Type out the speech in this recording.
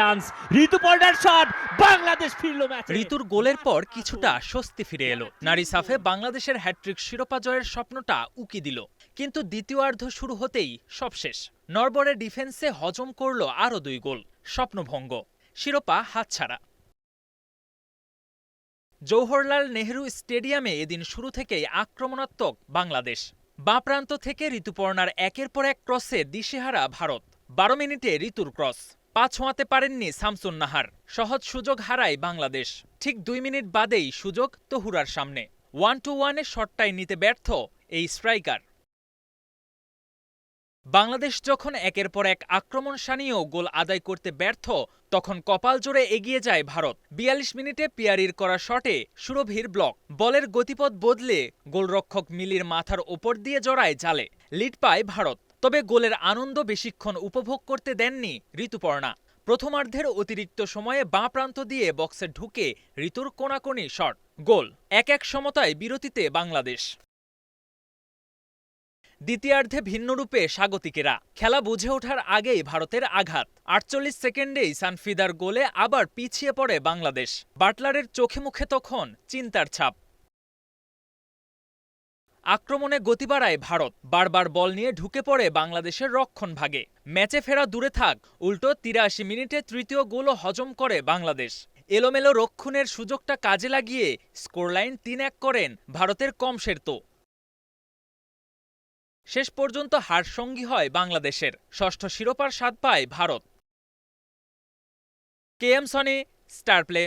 Chance, ঋতুপর্ণার shot, Bangladesh ফিরল ম্যাচে। ঋতুর গোলের পর কিছুটা স্বস্তি ফিরে এলো। নারী সাফে বাংলাদেশের হ্যাটট্রিক শিরোপা জয়ের স্বপ্নটা উকি দিল, কিন্তু দ্বিতীয়ার্ধ শুরু হতেই সব শেষ। নরবরে ডিফেন্সে হজম করলো আরও 2 গোল, স্বপ্নভঙ্গ, শিরোপা হাতছাড়া। জওহরলাল নেহরু স্টেডিয়ামে এদিন শুরু থেকেই আক্রমণাত্মক বাংলাদেশ। বাঁ প্রান্ত থেকে ঋতুপর্ণার একের পর এক ক্রসে দিশেহারা ভারত। 12 মিনিটে ঋতুর ক্রস, পা ছোঁয়াতে পারেননি শামসুন নাহার। সহজ সুযোগ হারায় বাংলাদেশ। ঠিক 2 মিনিট বাদেই সুযোগ তহুরার সামনে। 1-2-1-এ শটটাই নিতে ব্যর্থ এই স্ট্রাইকার। বাংলাদেশ যখন একের পর এক আক্রমণ সানিয়েও গোল আদায় করতে ব্যর্থ, তখন কপাল জোরে এগিয়ে যায় ভারত। 42 মিনিটে পিয়ারির করা শটে সুরভির ব্লক, বলের গতিপথ বদলে গোলরক্ষক মিলির মাথার ওপর দিয়ে জড়ায় জালে। লিড পায় ভারত, তবে গোলের আনন্দ বেশিক্ষণ উপভোগ করতে দেননি ঋতুপর্ণা। প্রথমার্ধের অতিরিক্ত সময়ে বাঁ প্রান্ত দিয়ে বক্সে ঢুকে ঋতুর কোনাকুনি শট, গোল। 1-1 সমতায় বিরতিতে বাংলাদেশ। দ্বিতীয়ার্ধে ভিন্নরূপে স্বাগতিকেরা। খেলা বুঝে ওঠার আগেই ভারতের আঘাত। 48 সেকেন্ডেই সানফিদার গোলে আবার পিছিয়ে পড়ে বাংলাদেশ। বাটলারের চোখে মুখে তখন চিন্তার ছাপ। আক্রমণে গতি বাড়ায় ভারত। বারবার বল নিয়ে ঢুকে পড়ে বাংলাদেশের রক্ষণভাগে। ম্যাচে ফেরা দূরে থাক, উল্টো 83 মিনিটে তৃতীয় গোলও হজম করে বাংলাদেশ। এলোমেলো রক্ষণের সুযোগটা কাজে লাগিয়ে স্কোরলাইন 3-1 করেন ভারতের কমসেরতো। শেষ পর্যন্ত হার সঙ্গী হয় বাংলাদেশের। ষষ্ঠ শিরোপার স্বাদ পায় Bharat. K M Sony, star play.